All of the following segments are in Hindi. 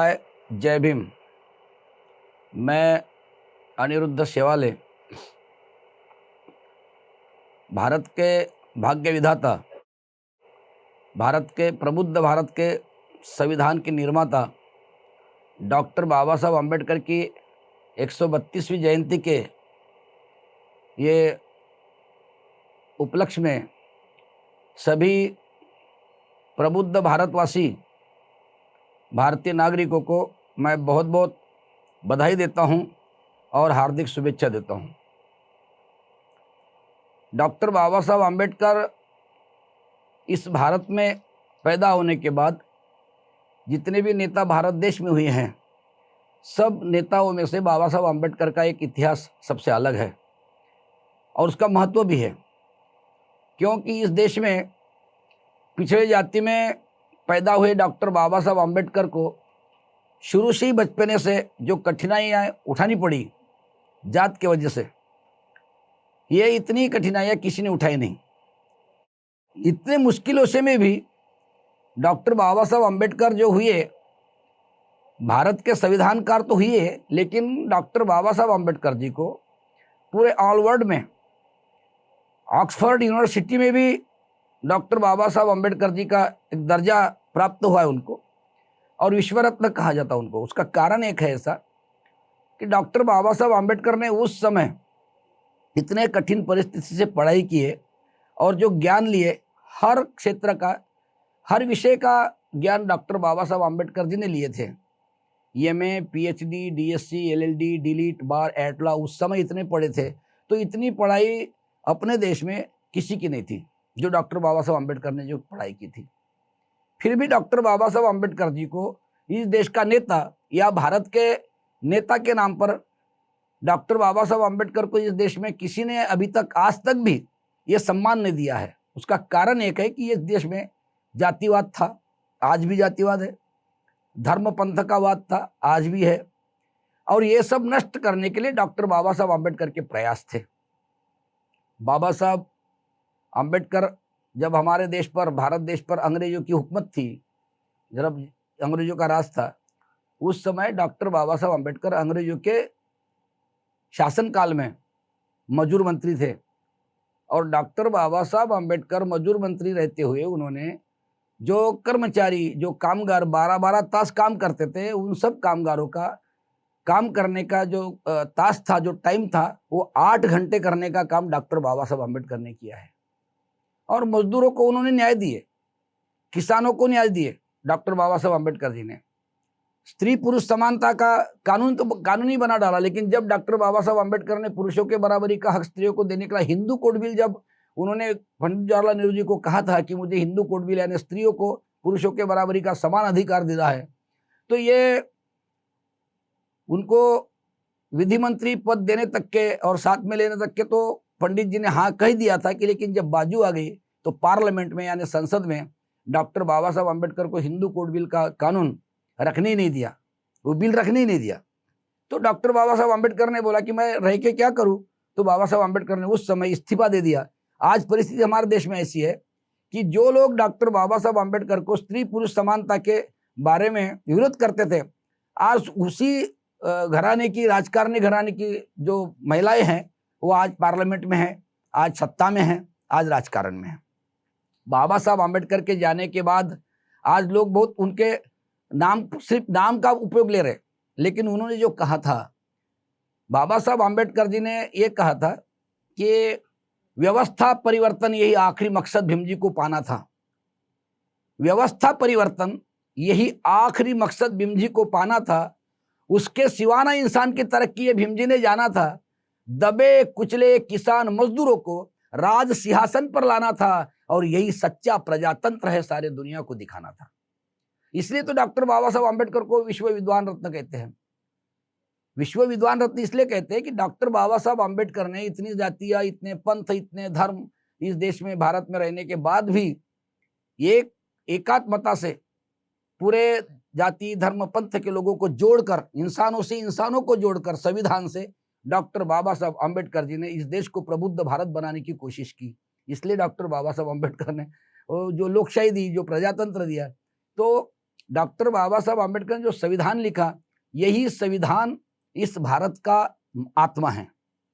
जय भीम। मैं अनिरुद्ध सेवाले, भारत के भाग्य विधाता, भारत के संविधान के निर्माता डॉक्टर बाबा साहब अम्बेडकर की 132वीं जयंती के ये उपलक्ष्य में सभी प्रबुद्ध भारतवासी भारतीय नागरिकों को मैं बहुत बहुत बधाई देता हूं और हार्दिक शुभेच्छा देता हूं। डॉक्टर बाबा साहब अम्बेडकर इस भारत में पैदा होने के बाद जितने भी नेता भारत देश में हुए हैं, सब नेताओं में से बाबा साहब अम्बेडकर का एक इतिहास सबसे अलग है और उसका महत्व भी है, क्योंकि इस देश में पिछड़े जाति में पैदा हुए डॉक्टर बाबा साहब अम्बेडकर को शुरू से ही बचपने से जो कठिनाइयाँ उठानी पड़ी जात के वजह से, ये इतनी कठिनाइयाँ किसी ने उठाई नहीं। इतने मुश्किलों से में भी डॉक्टर बाबा साहब अम्बेडकर जो हुए, भारत के संविधानकार तो हुए, लेकिन डॉक्टर बाबा साहब अम्बेडकर जी को पूरे ऑल वर्ल्ड में, ऑक्सफोर्ड यूनिवर्सिटी में भी डॉक्टर बाबा साहब अम्बेडकर जी का एक दर्जा प्राप्त हुआ है उनको, और विश्व रत्न कहा जाता है उनको। उसका कारण एक है ऐसा कि डॉक्टर बाबा साहब अम्बेडकर ने उस समय इतने कठिन परिस्थिति से पढ़ाई किए और जो ज्ञान लिए, हर क्षेत्र का, हर विषय का ज्ञान डॉक्टर बाबा साहब अम्बेडकर जी ने लिए थे। MA, PhD, DSc, LLD, DLitt, bar, at law, उस समय इतने पढ़े थे। तो इतनी पढ़ाई अपने देश में किसी की नहीं थी जो डॉक्टर बाबा साहब अम्बेडकर ने जो पढ़ाई की थी। फिर भी डॉक्टर बाबा साहब अम्बेडकर जी को इस देश का नेता या भारत के नेता के नाम पर डॉक्टर बाबा साहब अम्बेडकर को इस देश में किसी ने अभी तक, आज तक भी ये सम्मान नहीं दिया है। उसका कारण एक है कि इस देश में जातिवाद था, आज भी जातिवाद है, धर्म पंथ का वाद था, आज भी है, और ये सब नष्ट करने के लिए डॉक्टर बाबा साहब अम्बेडकर के प्रयास थे। बाबा साहब अम्बेडकर जब हमारे देश पर, भारत देश पर अंग्रेजों की हुकूमत थी, जब अंग्रेजों का राज था, उस समय डॉक्टर बाबा साहब अम्बेडकर अंग्रेजों के शासनकाल में मजूर मंत्री थे। और डॉक्टर बाबा साहब अम्बेडकर मजूर मंत्री रहते हुए उन्होंने जो कर्मचारी, जो कामगार 12-12 तास काम करते थे, उन सब कामगारों का काम करने का जो तास था, जो टाइम था, वो 8 घंटे करने का काम डॉक्टर बाबा साहब अम्बेडकर ने किया है। और मजदूरों को उन्होंने न्याय दिए, किसानों को न्याय दिए डॉक्टर बाबा साहब अम्बेडकर जी ने। स्त्री पुरुष समानता का कानून तो कानूनी बना डाला, लेकिन जब डॉक्टर बाबा साहब अम्बेडकर ने पुरुषों के बराबरी का हक स्त्रियों को देने के लिए हिंदू कोड बिल, जब उन्होंने पंडित जवाहरलाल नेहरू जी को कहा था कि मुझे हिंदू कोड बिल यानी स्त्रियों को पुरुषों के बराबरी का समान अधिकार देना है, तो ये उनको विधि मंत्री पद देने तक के और साथ में लेने तक के तो पंडित जी ने हाँ कह दिया था कि, लेकिन जब बाजू आ गई तो पार्लियामेंट में यानी संसद में डॉक्टर बाबा साहब अम्बेडकर को हिंदू कोड बिल का कानून रखने ही नहीं दिया, वो बिल रखने ही नहीं दिया। तो डॉक्टर बाबा साहब अम्बेडकर ने बोला कि मैं रह के क्या करूं, तो बाबा साहब अम्बेडकर ने उस समय इस्तीफा दे दिया। आज परिस्थिति हमारे देश में ऐसी है कि जो लोग डॉक्टर बाबा साहब अम्बेडकर को स्त्री पुरुष समानता के बारे में विरोध करते थे, आज उसी घराने की, राजकारणी घराने की जो महिलाएं हैं, वो आज पार्लियामेंट में है, आज सत्ता में है, आज राजकारण में है। बाबा साहब अम्बेडकर के जाने के बाद आज लोग बहुत उनके नाम, सिर्फ नाम का उपयोग ले रहे, लेकिन उन्होंने जो कहा था, बाबा साहब अम्बेडकर जी ने ये कहा था कि व्यवस्था परिवर्तन यही आखिरी मकसद भीम जी को पाना था। व्यवस्था परिवर्तन यही आखिरी मकसद भीम जी को पाना था। उसके सिवाना इंसान की तरक्की ये भीम जी ने जाना था। दबे कुचले किसान मजदूरों को राज सिंहासन पर लाना था, और यही सच्चा प्रजातंत्र है, सारे दुनिया को दिखाना था। इसलिए तो डॉक्टर बाबा साहब अम्बेडकर को विश्व विद्वान रत्न कहते हैं। विश्व विद्वान रत्न इसलिए कहते हैं कि डॉक्टर बाबा साहब अम्बेडकर ने इतनी जातियां, इतने पंथ, इतने धर्म इस देश में, भारत में रहने के बाद भी एक एकात्मता से पूरे जाति, धर्म, पंथ के लोगों को जोड़कर, इंसानों से इंसानों को जोड़कर संविधान से डॉक्टर बाबा साहब अम्बेडकर जी ने इस देश को प्रबुद्ध भारत बनाने की कोशिश की। इसलिए डॉक्टर बाबा साहब अम्बेडकर ने जो लोकशाही दी, जो प्रजातंत्र दिया, तो डॉक्टर बाबा साहब आम्बेडकर ने जो संविधान लिखा, यही संविधान इस भारत का आत्मा है।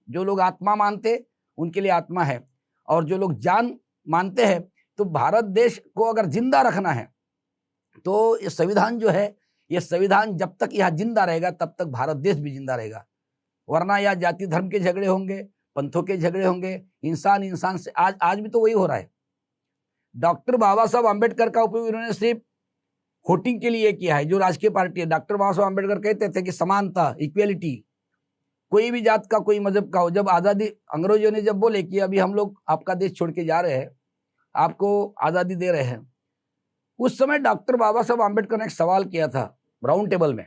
जो लोग आत्मा मानते उनके लिए आत्मा है, और जो लोग जान मानते हैं, तो भारत देश को अगर जिंदा रखना है तो ये संविधान जो है, ये संविधान जब तक यहाँ जिंदा रहेगा तब तक भारत देश भी जिंदा रहेगा। वरना यहाँ जाति धर्म के झगड़े होंगे, पंथों के झगड़े होंगे, इंसान इंसान से आज भी तो वही हो रहा है। डॉक्टर बाबा साहब आम्बेडकर का उपयोग इन्होंने सिर्फ वोटिंग के लिए किया है। जो राजकीय पार्टी है, डॉक्टर बाबा साहब आम्बेडकर कहते थे कि समानता, इक्वेलिटी, कोई भी जात का, कोई मजहब का हो। जब आज़ादी, अंग्रेजों ने जब बोले कि अभी हम लोग आपका देश छोड़ के जा रहे हैं, आपको आज़ादी दे रहे हैं, उस समय डॉक्टर बाबा साहब आम्बेडकर ने एक सवाल किया था राउंड टेबल में।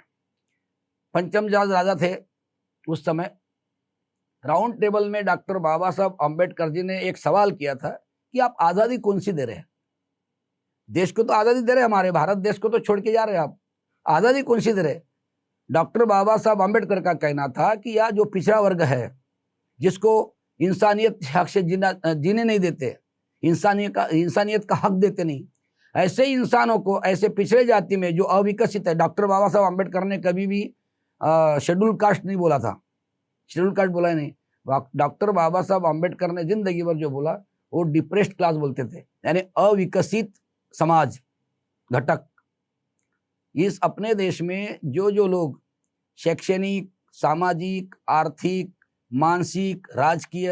पंचमजात राजा थे उस समय। राउंड टेबल में डॉक्टर बाबा साहब आम्बेडकर जी ने एक सवाल किया था कि आप आज़ादी कौन सी दे रहे हैं? देश को तो आज़ादी दे रहे हैं, हमारे भारत देश को तो छोड़ के जा रहे हैं, आप आज़ादी कौन सी दे रहे? डॉक्टर बाबा साहब आम्बेडकर का कहना था कि यह जो पिछड़ा वर्ग है, जिसको इंसानियत हक से जीने नहीं देते, इंसानियत का हक देते नहीं, ऐसे इंसानों को, ऐसे पिछड़े जाति में जो अविकसित है, डॉक्टर बाबा साहब आम्बेडकर ने कभी भी शेड्यूल कास्ट नहीं बोला था, शेड्यूल कास्ट बोला ही नहीं। डॉक्टर बाबा साहब आम्बेडकर ने जिंदगी भर जो बोला वो डिप्रेस्ड क्लास बोलते थे, यानी अविकसित समाज घटक। इस अपने देश में जो लोग शैक्षणिक, सामाजिक, आर्थिक, मानसिक, राजकीय,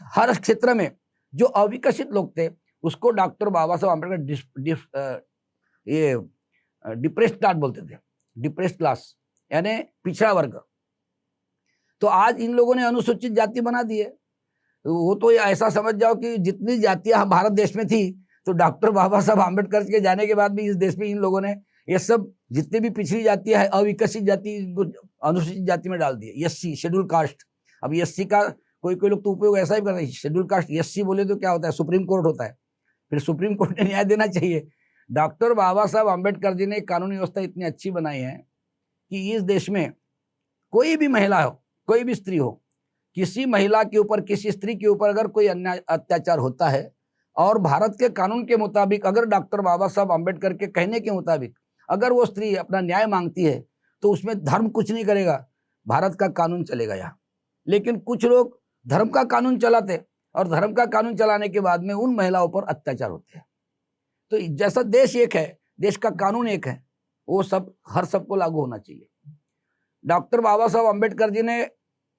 हर क्षेत्र में जो अविकसित लोग थे, उसको डॉक्टर बाबा साहब आम्बेडकर ये डिप्रेस्ड क्लास बोलते थे, डिप्रेस्ड क्लास यानी पिछड़ा वर्ग। तो आज इन लोगों ने अनुसूचित जाति बना दी है। वो तो ऐसा समझ जाओ कि जितनी जातियां भारत देश में थी, तो डॉक्टर बाबा साहब आम्बेडकर के जाने के बाद भी इस देश में इन लोगों ने ये सब जितनी भी पिछड़ी जातियां है, अविकसित जाति, अनुसूचित जाति में डाल दिए। SC, schedule caste. अब एससी का कोई लोग तो उपयोग ऐसा ही कर रहे हैं, शेड्यूल कास्ट एससी बोले तो क्या होता है, सुप्रीम कोर्ट होता है, फिर सुप्रीम कोर्ट ने न्याय देना चाहिए। डॉक्टर बाबा साहब आम्बेडकर जी ने कानूनी व्यवस्था इतनी अच्छी बनाई है कि इस देश में कोई भी महिला हो, कोई भी स्त्री हो, किसी महिला के ऊपर, किसी स्त्री के ऊपर अगर कोई अन्याय अत्याचार होता है, और भारत के कानून के मुताबिक, अगर डॉक्टर बाबा साहब आम्बेडकर के कहने के मुताबिक अगर वो स्त्री अपना न्याय मांगती है, तो उसमें धर्म कुछ नहीं करेगा, भारत का कानून चलेगा यहाँ। लेकिन कुछ लोग धर्म का कानून चलाते, और धर्म का कानून चलाने के बाद में उन महिलाओं पर अत्याचार होते हैं। तो जैसा देश एक है, देश का कानून एक है, वो सब हर सबको लागू होना चाहिए। डॉक्टर बाबा साहब आम्बेडकर जी ने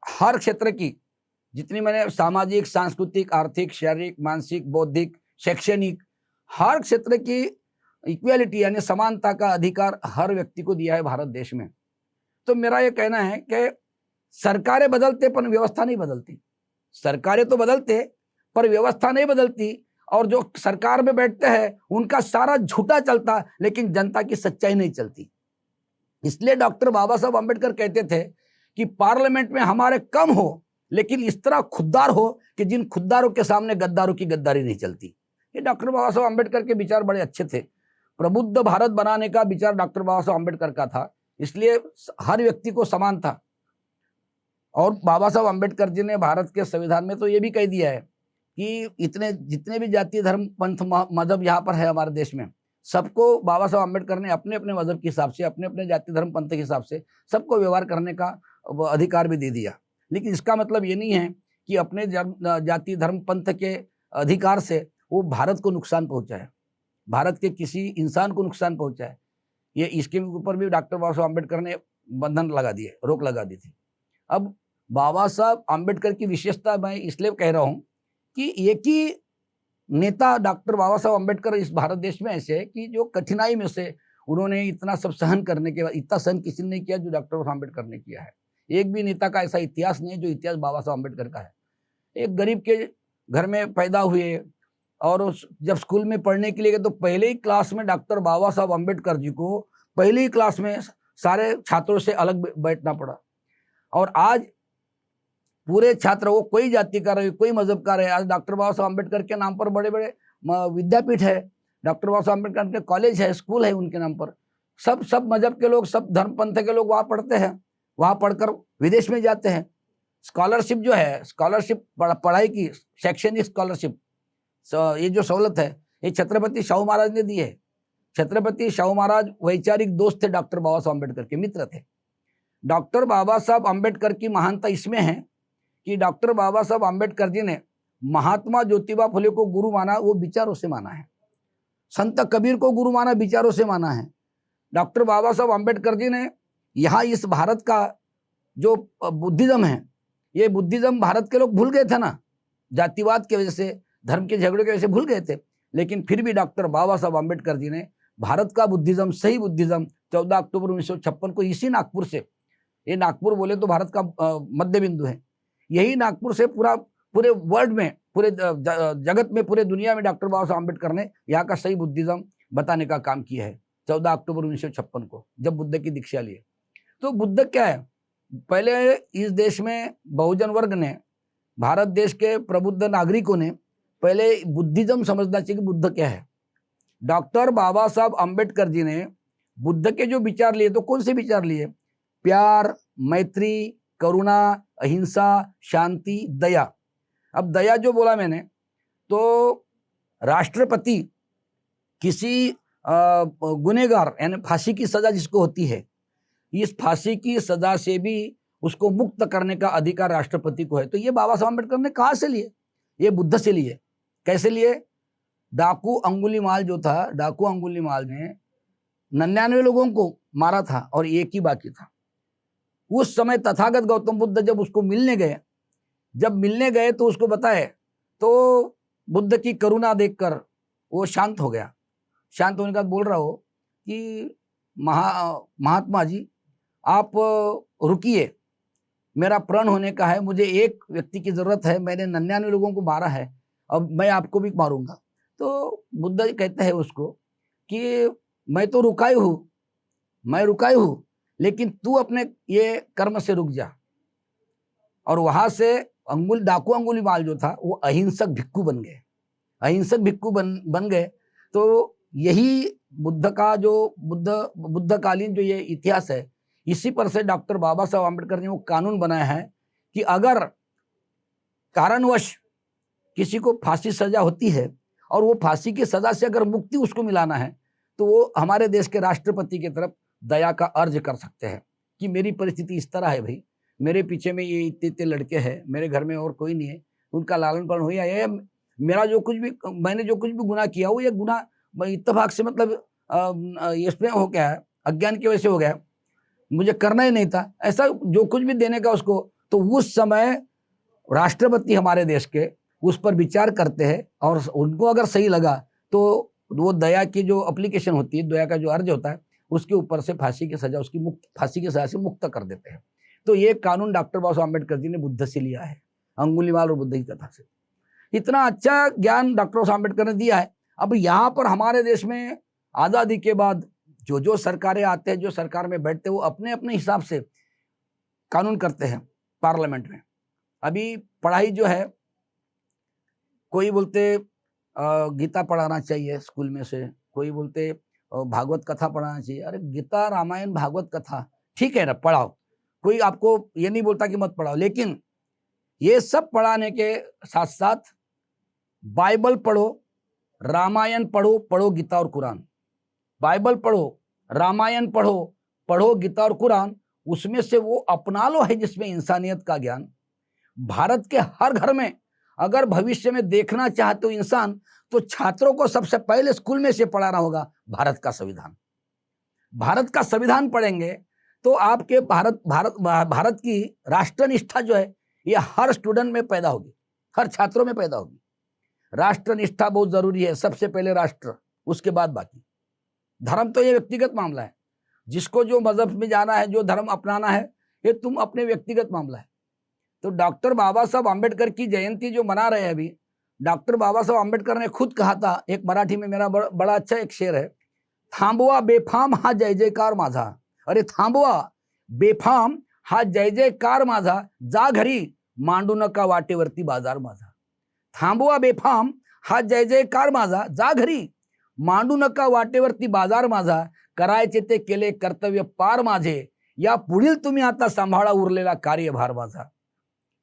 हर क्षेत्र की जितनी, मैंने सामाजिक, सांस्कृतिक, आर्थिक, शारीरिक, मानसिक, बौद्धिक, शैक्षणिक, हर क्षेत्र की इक्वेलिटी यानी समानता का अधिकार हर व्यक्ति को दिया है भारत देश में। तो मेरा ये कहना है कि सरकारें बदलते पर व्यवस्था नहीं बदलती। सरकारें तो बदलते पर व्यवस्था नहीं बदलती, और जो सरकार में बैठते हैं उनका सारा झूठा चलता, लेकिन जनता की सच्चाई नहीं चलती। इसलिए डॉक्टर बाबा साहब आम्बेडकर कहते थे कि पार्लियामेंट में हमारे कम हो, लेकिन इस तरह खुददार हो कि जिन खुददारों के सामने गद्दारों की गद्दारी नहीं चलती। ये डॉक्टर बाबा साहब आम्बेडकर के विचार बड़े अच्छे थे। प्रबुद्ध भारत बनाने का विचार डॉक्टर बाबा साहब आम्बेडकर का था, इसलिए हर व्यक्ति को समान था। और बाबा साहब आम्बेडकर जी ने भारत के संविधान में तो ये भी कह दिया है कि जितने भी जाति, धर्म, पंथ, मजहब यहाँ पर है हमारे देश में, सबको बाबा साहब आम्बेडकर ने अपने अपने मजहब के हिसाब से, अपने अपने जाति, धर्म, पंथ के हिसाब से सबको व्यवहार करने का अधिकार भी दे दिया। लेकिन इसका मतलब ये नहीं है कि अपने जाति, धर्म, पंथ के अधिकार से वो भारत को नुकसान पहुंचाए, भारत के किसी इंसान को नुकसान पहुंचाए। ये इसके ऊपर भी डॉक्टर बाबा साहब आम्बेडकर ने बंधन लगा दिए, रोक लगा दी थी। अब बाबा साहब आम्बेडकर की विशेषता मैं इसलिए कह रहा हूँ कि एक ही नेता डॉक्टर बाबा साहब आम्बेडकर इस भारत देश में ऐसे है कि जो कठिनाई में से उन्होंने इतना सब सहन करने के बाद, इतना सहन किसी ने नहीं किया जो डॉक्टर बाबा आम्बेडकर ने किया है। एक भी नेता का ऐसा इतिहास नहीं है जो इतिहास बाबा साहब आम्बेडकर का है। एक गरीब के घर में पैदा हुए, और जब स्कूल में पढ़ने के लिए गए तो पहले ही क्लास में डॉक्टर बाबा साहब आम्बेडकर जी को पहले ही क्लास में सारे छात्रों से अलग बैठना पड़ा। और आज पूरे छात्र, वो कोई जाति का रहे, कोई मजहब का रहे, आज डॉक्टर बाबा साहब आम्बेडकर के नाम पर बड़े बड़े विद्यापीठ है, डॉक्टर बाबा साहब आम्बेडकर के कॉलेज है, स्कूल है उनके नाम पर। सब मजहब के लोग, सब धर्म पंथ के लोग वहाँ पढ़ते हैं, वहाँ पढ़कर विदेश में जाते हैं। स्कॉलरशिप जो है, स्कॉलरशिप पढ़ाई की शैक्षणिक स्कॉलरशिप, ये जो सहूलत है ये छत्रपति शाहू महाराज ने दी है। छत्रपति शाहू महाराज वैचारिक दोस्त थे डॉक्टर बाबा साहब अम्बेडकर के, मित्र थे। डॉक्टर बाबा साहब अम्बेडकर की महानता इसमें है कि डॉक्टर बाबा साहब अम्बेडकर जी ने महात्मा ज्योतिबा फुले को गुरु माना, वो विचारों से माना है। संत कबीर को गुरु माना, विचारों से माना है। डॉक्टर बाबा साहब अम्बेडकर जी ने यहाँ इस भारत का जो बुद्धिज्म है, ये बुद्धिज्म भारत के लोग भूल गए थे ना, जातिवाद की वजह से, धर्म के झगड़े की वजह से भूल गए थे। लेकिन फिर भी डॉक्टर बाबा साहब अम्बेडकर जी ने भारत का बुद्धिज्म, सही बुद्धिज्म 14 अक्टूबर 1956 को इसी नागपुर से, ये नागपुर बोले तो भारत का मध्य बिंदु है, यही नागपुर से पूरे वर्ल्ड में, पूरे जगत में, पूरे दुनिया में डॉक्टर बाबा साहब अम्बेडकर ने यहाँ का सही बुद्धिज्म बताने का काम किया है 14 अक्टूबर 1956 को, जब बुद्ध की दीक्षा लिए। तो बुद्ध क्या है, पहले इस देश में बहुजन वर्ग ने, भारत देश के प्रबुद्ध नागरिकों ने पहले बुद्धिज्म समझना चाहिए कि बुद्ध क्या है। डॉक्टर बाबा साहब अम्बेडकर जी ने बुद्ध के जो विचार लिए, तो कौन से विचार लिए? प्यार, मैत्री, करुणा, अहिंसा, शांति, दया। अब दया जो बोला मैंने, तो राष्ट्रपति किसी गुनहगार यानी फांसी की सजा जिसको होती है, इस फांसी की सजा से भी उसको मुक्त करने का अधिकार राष्ट्रपति को है। तो ये बाबा साहब अम्बेडकर ने कहाँ से लिए? ये बुद्ध से लिए। कैसे लिए? डाकू अंगुलीमाल जो था, डाकू अंगुलीमाल ने 99 लोगों को मारा था और एक ही बाकी था। उस समय तथागत गौतम बुद्ध जब उसको मिलने गए, तो उसको बताए, तो बुद्ध की करुणा देखकर वो शांत हो गया। शांत होने के बाद बोल रहा हो कि महात्मा जी आप रुकिए, मेरा प्रण होने का है, मुझे एक व्यक्ति की जरूरत है, मैंने 99 लोगों को मारा है, अब मैं आपको भी मारूंगा। तो बुद्ध कहते हैं उसको कि मैं तो रुका ही हूँ, लेकिन तू अपने ये कर्म से रुक जा। और वहां से डाकू अंगुलीमाल जो था वो अहिंसक भिक्खु बन गए। तो यही बुद्ध का जो बुद्धकालीन जो ये इतिहास है, इसी पर से डॉक्टर बाबा साहब अम्बेडकर ने वो कानून बनाया है कि अगर कारणवश किसी को फांसी सजा होती है और वो फांसी की सजा से अगर मुक्ति उसको मिलाना है, तो वो हमारे देश के राष्ट्रपति की तरफ दया का अर्ज कर सकते हैं कि मेरी परिस्थिति इस तरह है भाई, मेरे पीछे में ये इतने लड़के हैं, मेरे घर में और कोई नहीं है, उनका लालन पालन हो या मैंने जो कुछ भी गुनाह किया हो, ये गुनाह इत्तेफाक से, मतलब इसमें हो गया है, अज्ञान की वजह से हो गया, मुझे करना ही नहीं था, ऐसा जो कुछ भी देने का उसको। तो उस समय राष्ट्रपति हमारे देश के उस पर विचार करते हैं और उनको अगर सही लगा तो वो दया की जो एप्लीकेशन होती है, दया का जो अर्ज होता है, उसके ऊपर से फांसी की सजा से मुक्त कर देते हैं। तो ये कानून डॉक्टर बाबा साहब अम्बेडकर जी ने बुद्ध से लिया है, अंगुलीमाल और बुद्ध की कथा से। इतना अच्छा ज्ञान डॉक्टर साहब अम्बेडकर ने दिया है। अब यहाँ पर हमारे देश में आज़ादी के बाद जो सरकारें आते हैं, जो सरकार में बैठते हैं, वो अपने अपने हिसाब से कानून करते हैं पार्लियामेंट में। अभी पढ़ाई जो है, कोई बोलते गीता पढ़ाना चाहिए स्कूल में से, कोई बोलते भागवत कथा पढ़ाना चाहिए। अरे गीता, रामायण, भागवत कथा ठीक है ना, पढ़ाओ, कोई आपको ये नहीं बोलता कि मत पढ़ाओ, लेकिन ये सब पढ़ाने के साथ साथ बाइबल पढ़ो, रामायण पढ़ो गीता और कुरान। बाइबल पढ़ो, रामायण पढ़ो गीता और कुरान, उसमें से वो अपना लो है जिसमें इंसानियत का ज्ञान। भारत के हर घर में अगर भविष्य में देखना चाहते हो इंसान, तो छात्रों को सबसे पहले स्कूल में से पढ़ाना होगा भारत का संविधान। भारत का संविधान पढ़ेंगे तो आपके भारत की राष्ट्रनिष्ठा जो है, ये हर स्टूडेंट में पैदा होगी, हर छात्रों में पैदा होगी। राष्ट्रनिष्ठा बहुत जरूरी है, सबसे पहले राष्ट्र, उसके बाद बाकी। धर्म तो ये व्यक्तिगत मामला है, जिसको जो मजहब में जाना है, जो धर्म अपनाना है, ये तुम अपने व्यक्तिगत मामला है। तो डॉक्टर बाबा साहब अम्बेडकर की जयंती जो मना रहे हैं अभी, डॉक्टर बाबा साहब अम्बेडकर ने खुद कहा था, एक मराठी में मेरा बड़ा अच्छा एक शेर है, थांबवा बेफाम हा जय जयकार माझा। अरे थांबवा बेफाम हा जय जयकार माझा, जा घरी मांडू नका वाटेवरती बाजार माझा। थांबवा बेफाम हा जय जयकार माझा, जा घरी मांडू नका वाटेवरती बाजार माझा, करायचे ते केले कर्तव्य पार माझे, या पुढील तुम्ही आता सांभाळा उरलेला कार्यभार माझा।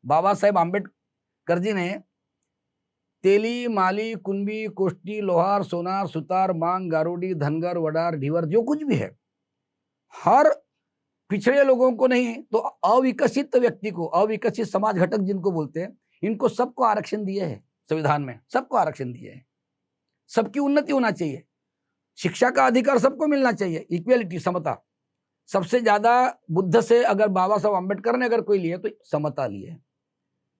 बाबासाहेब आंबेडकर जी ने तेली, माली, कुंभी, कोष्टी, लोहार, सोनार, सुतार, मांग, गारोडी, धनगर, वडार, ढीवर, जो कुछ भी है, हर पिछड़े लोगों को नहीं तो अविकसित व्यक्ति को, अविकसित समाज घटक जिनको बोलते हैं, इनको सबको आरक्षण दिए है संविधान में, सबको आरक्षण दिए है। सबकी उन्नति होना चाहिए, शिक्षा का अधिकार सबको मिलना चाहिए, इक्वेलिटी, समता। सबसे ज्यादा बुद्ध से अगर बाबा साहब अम्बेडकर ने अगर कोई लिए तो समता लिए है,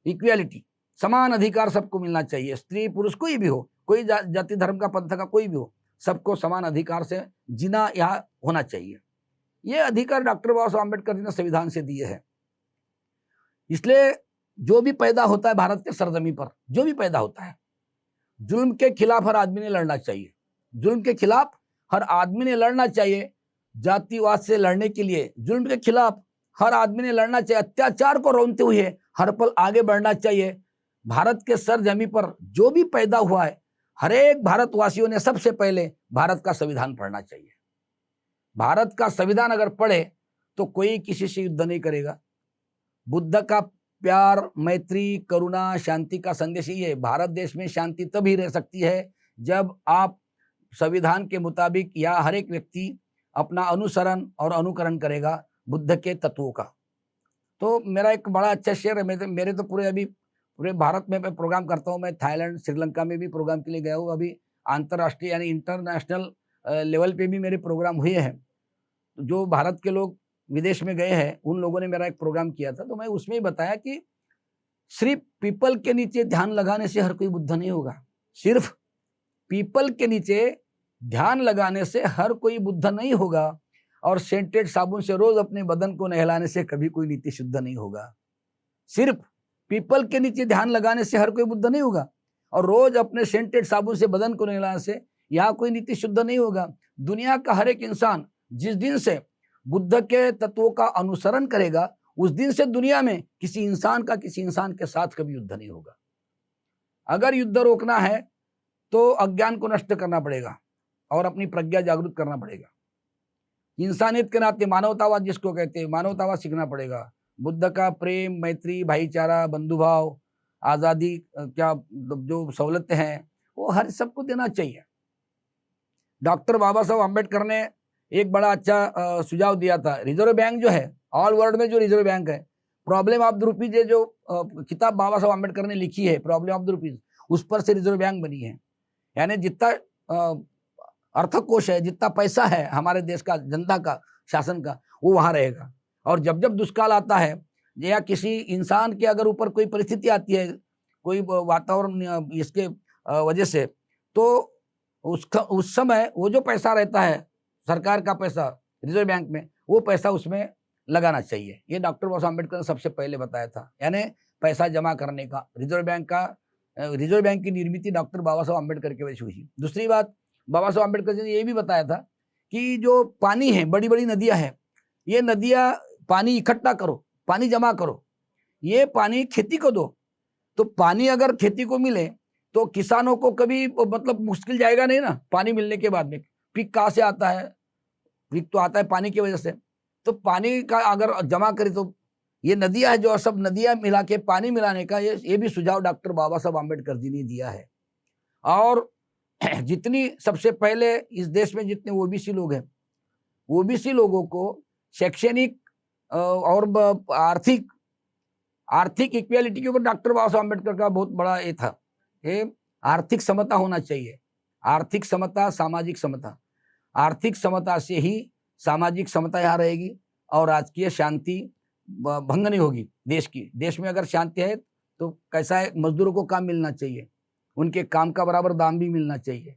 इक्वेलिटी, समान अधिकार सबको मिलना चाहिए, स्त्री पुरुष कोई भी हो, कोई जाति धर्म का पंथ का कोई भी हो, सबको समान अधिकार से जीना यहाँ होना चाहिए। ये अधिकार डॉक्टर बाबा साहब अम्बेडकर जी ने संविधान से दिए हैं। इसलिए जो भी पैदा होता है भारत के सरजमी पर, जो भी पैदा होता है, जुल्म के खिलाफ हर आदमी ने लड़ना चाहिए, जुल्म के खिलाफ हर आदमी ने लड़ना चाहिए। जातिवाद से लड़ने के लिए जुल्म के खिलाफ हर आदमी ने लड़ना चाहिए, अत्याचार को रोकते हुए हर पल आगे बढ़ना चाहिए। भारत के सरजमी पर जो भी पैदा हुआ है, हर एक भारतवासियों ने सबसे पहले भारत का संविधान पढ़ना चाहिए। भारत का संविधान अगर पढ़े तो कोई किसी से युद्ध नहीं करेगा। बुद्ध का प्यार, मैत्री, करुणा, शांति का संदेश ही है। भारत देश में शांति तभी रह सकती है जब आप संविधान के मुताबिक या हर एक व्यक्ति अपना अनुसरण और अनुकरण करेगा बुद्ध के तत्वों का। तो मेरा एक बड़ा अच्छा शेयर है, मेरे तो पूरे भारत में मैं प्रोग्राम करता हूँ। मैं थाईलैंड, श्रीलंका में भी प्रोग्राम के लिए गया हूँ। अभी अंतर्राष्ट्रीय यानी इंटरनेशनल लेवल पे भी मेरे प्रोग्राम हुए हैं। जो भारत के लोग विदेश में गए हैं उन लोगों ने मेरा एक प्रोग्राम किया था, तो मैं उसमें ही बताया कि सिर्फ पीपल के नीचे ध्यान लगाने से हर कोई बुद्ध नहीं होगा। सिर्फ पीपल के नीचे ध्यान लगाने से हर कोई बुद्ध नहीं होगा, और सेंटेड साबुन से रोज अपने बदन को नहलाने से कभी कोई नीति शुद्ध नहीं होगा। सिर्फ पीपल के नीचे ध्यान लगाने से हर कोई बुद्ध नहीं होगा, और रोज अपने सेंटेड साबुन से बदन को नहलाने से यहाँ कोई नीति शुद्ध नहीं होगा। दुनिया का हर एक इंसान जिस दिन से बुद्ध के तत्वों का अनुसरण करेगा, उस दिन से दुनिया में किसी इंसान के साथ कभी युद्ध नहीं होगा। अगर युद्ध रोकना है तो अज्ञान को नष्ट करना पड़ेगा और अपनी प्रज्ञा जागृत करना पड़ेगा। इंसानियत के नाते मानवतावाद जिसको कहते हैं, मानवतावाद सीखना पड़ेगा। बुद्ध का प्रेम, मैत्री, भाईचारा, बंधुभाव, आजादी, क्या जो सहूलतें हैं वो हर सबको देना चाहिए। डॉक्टर बाबा साहब अम्बेडकर ने एक बड़ा अच्छा सुझाव दिया था। रिजर्व बैंक जो है, ऑल वर्ल्ड में जो रिजर्व बैंक है, प्रॉब्लम ऑफ द रुपीज, जो किताब बाबा साहब अम्बेडकर ने लिखी है प्रॉब्लम ऑफ द रुपीज, उस पर से रिजर्व बैंक बनी है। यानी जितना अर्थकोष है, जितना पैसा है हमारे देश का, जनता का, शासन का, वो वहां रहेगा। और जब जब दुष्काल आता है या किसी इंसान के अगर ऊपर कोई परिस्थिति आती है, कोई वातावरण इसके वजह से, तो उस समय वो जो पैसा रहता है सरकार का पैसा रिजर्व बैंक में, वो पैसा उसमें लगाना चाहिए। ये डॉक्टर बाबा साहब अम्बेडकर ने सबसे पहले बताया था। यानी पैसा जमा करने का रिजर्व बैंक की निर्मित डॉक्टर बाबा साहब अम्बेडकर की वजह से हुई। दूसरी बात, बाबा साहब अम्बेडकर जी ने ये भी बताया था कि जो पानी है, बड़ी बड़ी नदियां हैं, ये नदियां पानी इकट्ठा करो, पानी जमा करो, ये पानी खेती को दो। तो पानी अगर खेती को मिले तो किसानों को कभी मतलब मुश्किल जाएगा नहीं ना। पानी मिलने के बाद में पीक कहाँ से आता है? पीक तो आता है पानी की वजह से। तो पानी का अगर जमा करे तो ये नदियां है, जो सब नदियां मिला के पानी मिलाने का ये भी सुझाव डॉक्टर बाबा साहब अम्बेडकर जी ने दिया है। और जितनी सबसे पहले इस देश में जितने ओबीसी लोग हैं, ओबीसी लोगों को शैक्षणिक और आर्थिक इक्वेलिटी के ऊपर डॉक्टर बाबा साहब अम्बेडकर का बहुत बड़ा ये था। ये आर्थिक समता होना चाहिए, आर्थिक समता, सामाजिक समता। आर्थिक समता से ही सामाजिक समता यहाँ रहेगी और राजकीय शांति भंग नहीं होगी देश की। देश में अगर शांति है तो कैसा है, मजदूरों को काम मिलना चाहिए, उनके काम का बराबर दाम भी मिलना चाहिए।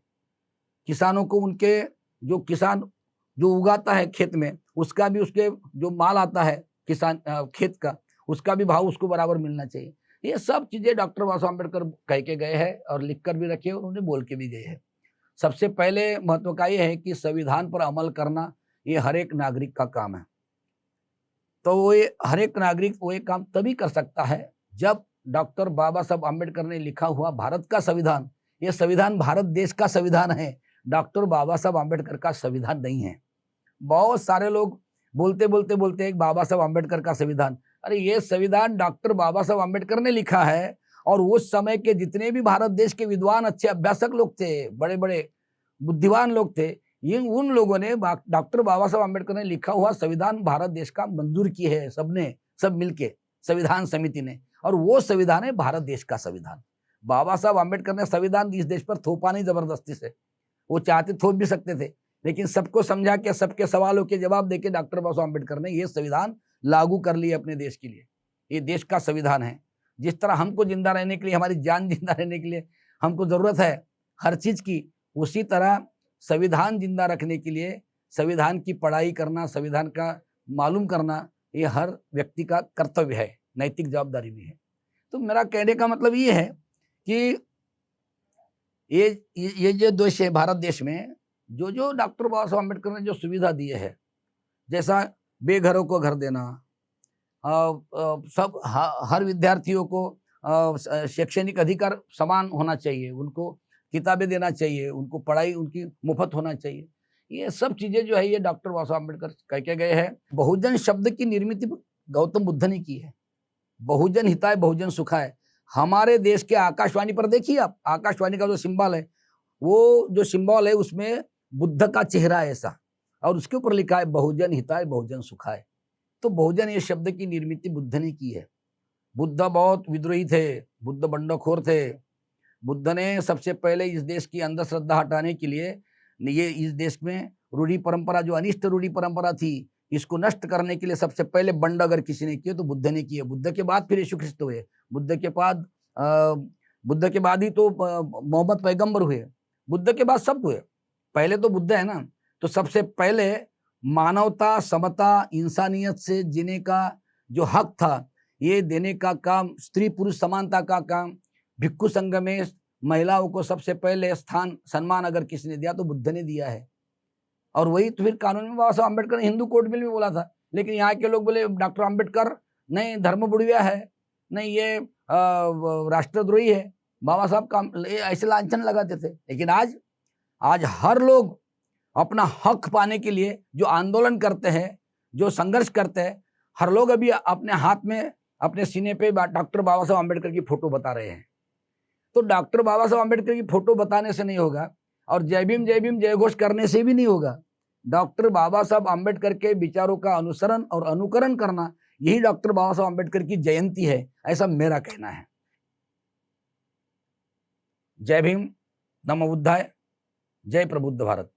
किसानों को उनके जो किसान जो उगाता है खेत में, उसका भी, उसके जो माल आता है किसान खेत का, उसका भी भाव उसको बराबर मिलना चाहिए। ये सब चीजें डॉक्टर बाबा साहब अम्बेडकर कह के गए हैं और लिख कर भी रखे और उन्होंने बोल के भी गए हैं। सबसे पहले महत्व का ये है कि संविधान पर अमल करना ये हर एक नागरिक का काम है। तो वो ये हर एक नागरिक वो ये काम तभी कर सकता है जब डॉक्टर बाबा साहब अम्बेडकर ने लिखा हुआ भारत का संविधान, ये संविधान भारत देश का संविधान है, डॉक्टर बाबा साहब अम्बेडकर का संविधान नहीं है। बहुत सारे लोग बोलते एक बाबा साहब अम्बेडकर का संविधान, अरे ये संविधान डॉक्टर बाबा साहब अम्बेडकर ने लिखा है और उस समय के जितने भी भारत देश के विद्वान, अच्छे अभ्यासक लोग थे, बड़े बड़े बुद्धिमान लोग थे, ये उन लोगों ने डॉक्टर बाबा साहब अम्बेडकर ने लिखा हुआ संविधान भारत देश का मंजूर की है, सबने, सब मिलके संविधान समिति ने। और वो संविधान है भारत देश का संविधान। बाबा साहब अम्बेडकर ने संविधान इस देश पर थोपा नहीं जबरदस्ती से, वो चाहते थोप भी सकते थे, लेकिन सबको समझा के, सबके सवालों के जवाब देके डॉक्टर बाबा साहब अम्बेडकर ने ये संविधान लागू कर लिया अपने देश के लिए। ये देश का संविधान है। जिस तरह हमको जिंदा रहने के लिए, हमारी जान जिंदा रहने के लिए हमको जरूरत है हर चीज की, उसी तरह संविधान जिंदा रखने के लिए संविधान की पढ़ाई करना, संविधान का मालूम करना, ये हर व्यक्ति का कर्तव्य है, नैतिक जवाबदारी भी है। तो मेरा कहने का मतलब ये है कि ये जो देश है, भारत देश में जो डॉक्टर बाबा साहब अम्बेडकर ने जो सुविधा दी है, जैसा बेघरों को घर देना, सब हर विद्यार्थियों को शैक्षणिक अधिकार समान होना चाहिए, उनको किताबें देना चाहिए, उनको पढ़ाई उनकी मुफ्त होना चाहिए, ये सब चीजें जो है ये डॉक्टर बाबा साहब अम्बेडकर कह के गए हैं। बहुजन शब्द की निर्मित गौतम बुद्ध ने की है। बहुजन हिताय बहुजन सुखाय। हमारे देश के आकाशवाणी पर देखिए आप, आकाशवाणी का जो सिंबल है, वो जो सिंबल है उसमें बुद्ध का चेहरा है ऐसा, और उसके ऊपर लिखा है बहुजन हिताय बहुजन सुखाय। तो बहुजन ये शब्द की निर्मित बुद्ध ने की है। बुद्ध बहुत विद्रोही थे, बुद्ध बंडखोर थे। बुद्ध ने सबसे पहले इस देश की अंधश्रद्धा हटाने के लिए, ये इस देश में रूढ़ी परंपरा, जो अनिष्ट रूढ़ी परंपरा थी, इसको नष्ट करने के लिए सबसे पहले बंड अगर किसी ने किए तो बुद्ध ने किए। बुद्ध के बाद फिर यीशु ख्रिस्त हुए, बुद्ध के बाद ही तो मोहम्मद पैगंबर हुए, बुद्ध के बाद सब हुए, पहले तो बुद्ध है ना। तो सबसे पहले मानवता, समता, इंसानियत से जीने का जो हक था, ये देने का काम, स्त्री पुरुष समानता का काम, भिक्षु संघ में महिलाओं को सबसे पहले स्थान, सम्मान अगर किसी ने दिया तो बुद्ध ने दिया है। और वही तो फिर कानून में बाबा साहब अम्बेडकर ने हिंदू कोड में भी बोला था, लेकिन यहाँ के लोग बोले डॉक्टर अम्बेडकर नहीं धर्म बुढ़िया है, नहीं ये राष्ट्रद्रोही है, बाबा साहब का ऐसे लांछन लगाते थे। लेकिन आज हर लोग अपना हक पाने के लिए जो आंदोलन करते हैं, जो संघर्ष करते हैं, हर लोग अभी अपने हाथ में, अपने सीने पे डॉक्टर बाबा साहब अम्बेडकर की फोटो बता रहे हैं। तो डॉक्टर बाबा साहब अम्बेडकर की फोटो बताने से नहीं होगा, और जय भीम जय घोष करने से भी नहीं होगा। डॉक्टर बाबा साहब अम्बेडकर के विचारों का अनुसरण और अनुकरण करना, यही डॉक्टर बाबा साहब अम्बेडकर की जयंती है, ऐसा मेरा कहना है। जय भीम, नमो बुद्धाय, जय प्रबुद्ध भारत।